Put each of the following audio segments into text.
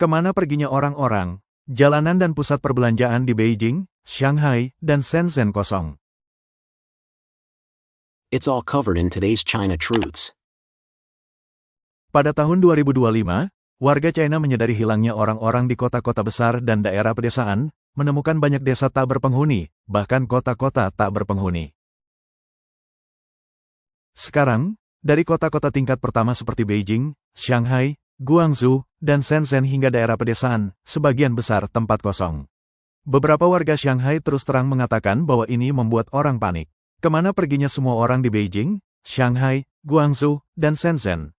Kemana perginya orang-orang? Jalanan dan pusat perbelanjaan di Beijing, Shanghai, dan Shenzhen kosong. It's all covered in today's China Truths. Pada tahun 2025, warga China menyadari hilangnya orang-orang di kota-kota besar dan daerah pedesaan, menemukan banyak desa tak berpenghuni, bahkan kota-kota tak berpenghuni. Sekarang, dari kota-kota tingkat pertama seperti Beijing, Shanghai, Guangzhou, dan Shenzhen hingga daerah pedesaan, sebagian besar tempat kosong. Beberapa warga Shanghai terus terang mengatakan bahwa ini membuat orang panik. Kemana perginya semua orang di Beijing, Shanghai, Guangzhou, dan Shenzhen?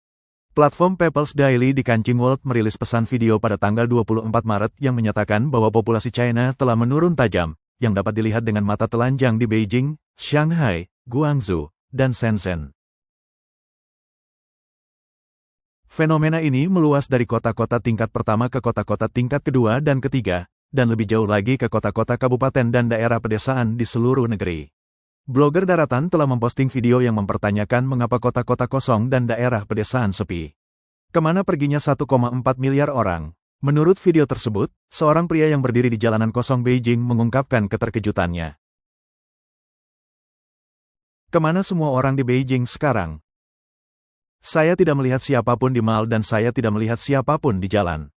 Platform People's Daily di Kancing World merilis pesan video pada tanggal 24 Maret yang menyatakan bahwa populasi China telah menurun tajam, yang dapat dilihat dengan mata telanjang di Beijing, Shanghai, Guangzhou, dan Shenzhen. Fenomena ini meluas dari kota-kota tingkat pertama ke kota-kota tingkat kedua dan ketiga, dan lebih jauh lagi ke kota-kota kabupaten dan daerah pedesaan di seluruh negeri. Blogger daratan telah memposting video yang mempertanyakan mengapa kota-kota kosong dan daerah pedesaan sepi. Kemana perginya 1,4 miliar orang? Menurut video tersebut, seorang pria yang berdiri di jalanan kosong Beijing mengungkapkan keterkejutannya. Kemana semua orang di Beijing sekarang? Saya tidak melihat siapapun di mal dan saya tidak melihat siapapun di jalan.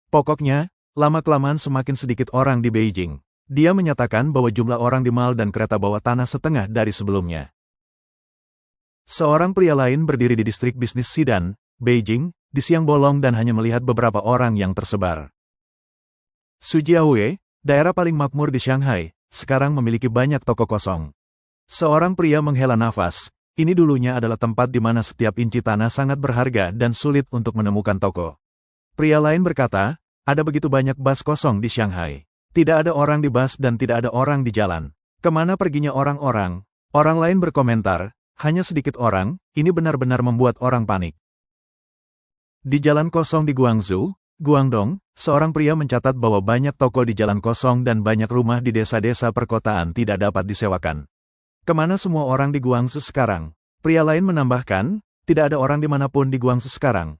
Pokoknya, lama-kelamaan semakin sedikit orang di Beijing. Dia menyatakan bahwa jumlah orang di mal dan kereta bawah tanah setengah dari sebelumnya. Seorang pria lain berdiri di distrik bisnis Xidan, Beijing, di siang bolong dan hanya melihat beberapa orang yang tersebar. Sujiaoye, daerah paling makmur di Shanghai, sekarang memiliki banyak toko kosong. Seorang pria menghela nafas. Ini dulunya adalah tempat di mana setiap inci tanah sangat berharga dan sulit untuk menemukan toko. Pria lain berkata, ada begitu banyak bus kosong di Shanghai. Tidak ada orang di bus dan tidak ada orang di jalan. Kemana perginya orang-orang? Orang lain berkomentar, hanya sedikit orang, ini benar-benar membuat orang panik. Di jalan kosong di Guangzhou, Guangdong, seorang pria mencatat bahwa banyak toko di jalan kosong dan banyak rumah di desa-desa perkotaan tidak dapat disewakan. Kemana semua orang di Guangzhou sekarang? Pria lain menambahkan, tidak ada orang dimanapun di Guangzhou sekarang.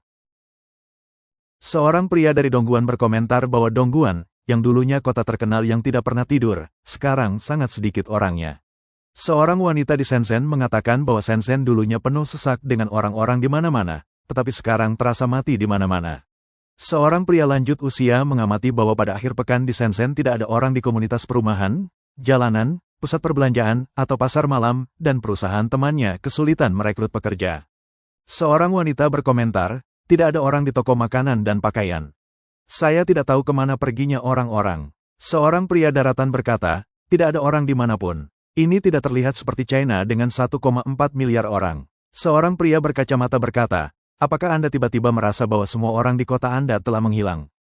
Seorang pria dari Dongguan berkomentar bahwa Dongguan, yang dulunya kota terkenal yang tidak pernah tidur, sekarang sangat sedikit orangnya. Seorang wanita di Shenzhen mengatakan bahwa Shenzhen dulunya penuh sesak dengan orang-orang di mana-mana, tetapi sekarang terasa mati di mana-mana. Seorang pria lanjut usia mengamati bahwa pada akhir pekan di Shenzhen tidak ada orang di komunitas perumahan, jalanan, pusat perbelanjaan, atau pasar malam, dan perusahaan temannya kesulitan merekrut pekerja. Seorang wanita berkomentar, tidak ada orang di toko makanan dan pakaian. Saya tidak tahu kemana perginya orang-orang. Seorang pria daratan berkata, tidak ada orang dimanapun. Ini tidak terlihat seperti China dengan 1,4 miliar orang. Seorang pria berkacamata berkata, apakah Anda tiba-tiba merasa bahwa semua orang di kota Anda telah menghilang?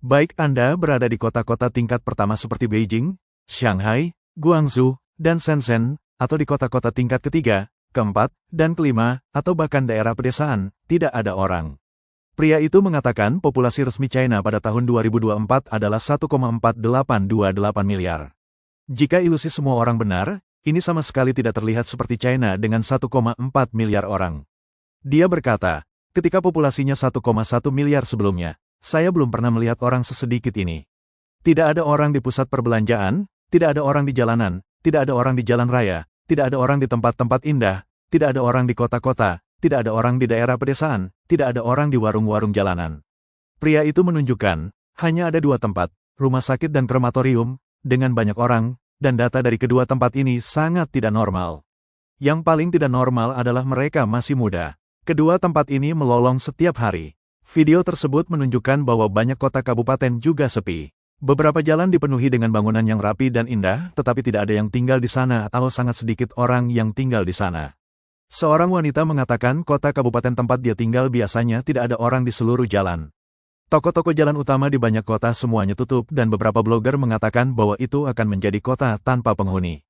Baik Anda berada di kota-kota tingkat pertama seperti Beijing, Shanghai, Guangzhou, dan Shenzhen, atau di kota-kota tingkat ketiga, keempat, dan kelima, atau bahkan daerah pedesaan, tidak ada orang. Pria itu mengatakan populasi resmi China pada tahun 2024 adalah 1,4828 miliar. Jika ilusi semua orang benar, ini sama sekali tidak terlihat seperti China dengan 1,4 miliar orang. Dia berkata, ketika populasinya 1,1 miliar sebelumnya, saya belum pernah melihat orang sesedikit ini. Tidak ada orang di pusat perbelanjaan, tidak ada orang di jalanan, tidak ada orang di jalan raya, tidak ada orang di tempat-tempat indah, tidak ada orang di kota-kota, tidak ada orang di daerah pedesaan, tidak ada orang di warung-warung jalanan. Pria itu menunjukkan, hanya ada dua tempat, rumah sakit dan krematorium, dengan banyak orang, dan data dari kedua tempat ini sangat tidak normal. Yang paling tidak normal adalah mereka masih muda. Kedua tempat ini melolong setiap hari. Video tersebut menunjukkan bahwa banyak kota kabupaten juga sepi. Beberapa jalan dipenuhi dengan bangunan yang rapi dan indah, tetapi tidak ada yang tinggal di sana atau sangat sedikit orang yang tinggal di sana. Seorang wanita mengatakan kota kabupaten tempat dia tinggal biasanya tidak ada orang di seluruh jalan. Toko-toko jalan utama di banyak kota semuanya tutup dan beberapa blogger mengatakan bahwa itu akan menjadi kota tanpa penghuni.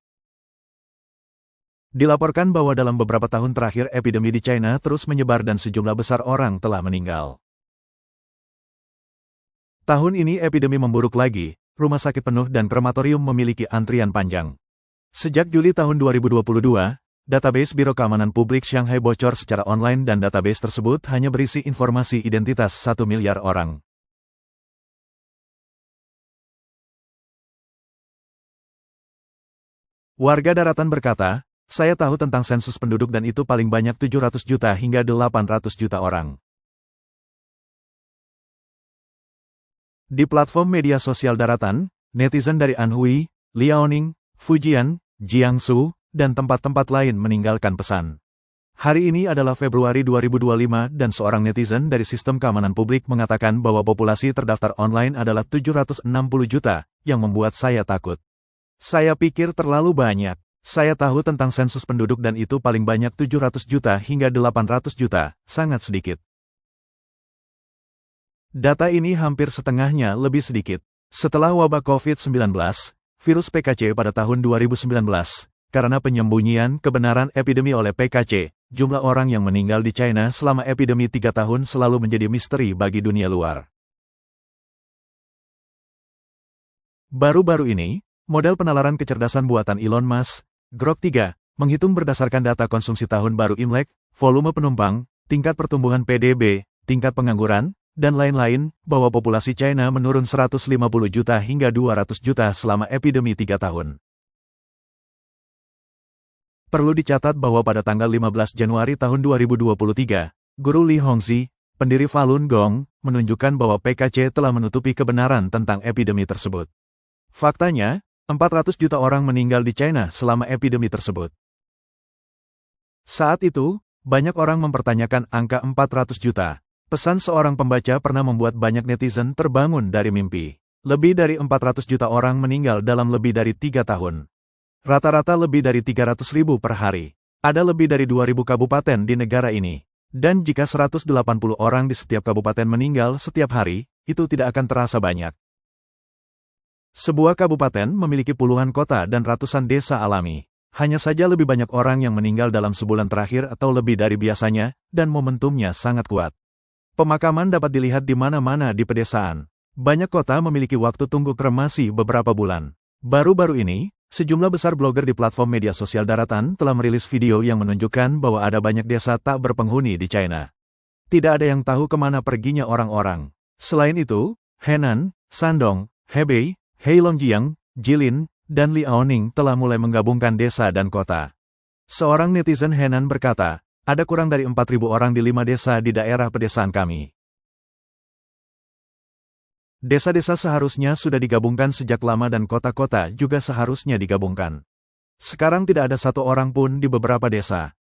Dilaporkan bahwa dalam beberapa tahun terakhir epidemi di China terus menyebar dan sejumlah besar orang telah meninggal. Tahun ini epidemi memburuk lagi, rumah sakit penuh dan krematorium memiliki antrian panjang. Sejak Juli tahun 2022, database Biro Keamanan Publik Shanghai bocor secara online dan database tersebut hanya berisi informasi identitas 1 miliar orang. Warga daratan berkata, saya tahu tentang sensus penduduk dan itu paling banyak 700 juta hingga 800 juta orang. Di platform media sosial daratan, netizen dari Anhui, Liaoning, Fujian, Jiangsu, dan tempat-tempat lain meninggalkan pesan. Hari ini adalah Februari 2025 dan seorang netizen dari Sistem Keamanan Publik mengatakan bahwa populasi terdaftar online adalah 760 juta, yang membuat saya takut. Saya pikir terlalu banyak. Saya tahu tentang sensus penduduk dan itu paling banyak 700 juta hingga 800 juta, sangat sedikit. Data ini hampir setengahnya lebih sedikit. Setelah wabah COVID-19, virus PKC pada tahun 2019, karena penyembunyian kebenaran epidemi oleh PKC, jumlah orang yang meninggal di China selama epidemi 3 tahun selalu menjadi misteri bagi dunia luar. Baru-baru ini, model penalaran kecerdasan buatan Elon Musk, Grok 3, menghitung berdasarkan data konsumsi tahun baru Imlek, volume penumpang, tingkat pertumbuhan PDB, tingkat pengangguran, dan lain-lain, bahwa populasi China menurun 150 juta hingga 200 juta selama epidemi 3 tahun. Perlu dicatat bahwa pada tanggal 15 Januari tahun 2023, Guru Li Hongzhi, pendiri Falun Gong, menunjukkan bahwa PKC telah menutupi kebenaran tentang epidemi tersebut. Faktanya, 400 juta orang meninggal di China selama epidemi tersebut. Saat itu, banyak orang mempertanyakan angka 400 juta. Pesan seorang pembaca pernah membuat banyak netizen terbangun dari mimpi. Lebih dari 400 juta orang meninggal dalam lebih dari 3 tahun. Rata-rata lebih dari 300.000 per hari. Ada lebih dari 2.000 kabupaten di negara ini. Dan jika 180 orang di setiap kabupaten meninggal setiap hari, itu tidak akan terasa banyak. Sebuah kabupaten memiliki puluhan kota dan ratusan desa alami. Hanya saja lebih banyak orang yang meninggal dalam sebulan terakhir atau lebih dari biasanya, dan momentumnya sangat kuat. Pemakaman dapat dilihat di mana-mana di pedesaan. Banyak kota memiliki waktu tunggu kremasi beberapa bulan. Baru-baru ini, sejumlah besar blogger di platform media sosial daratan telah merilis video yang menunjukkan bahwa ada banyak desa tak berpenghuni di China. Tidak ada yang tahu kemana perginya orang-orang. Selain itu, Henan, Shandong, Hebei, Heilongjiang, Jilin, dan Liaoning telah mulai menggabungkan desa dan kota. Seorang netizen Henan berkata, ada kurang dari 4.000 orang di 5 desa di daerah pedesaan kami. Desa-desa seharusnya sudah digabungkan sejak lama dan kota-kota juga seharusnya digabungkan. Sekarang tidak ada satu orang pun di beberapa desa.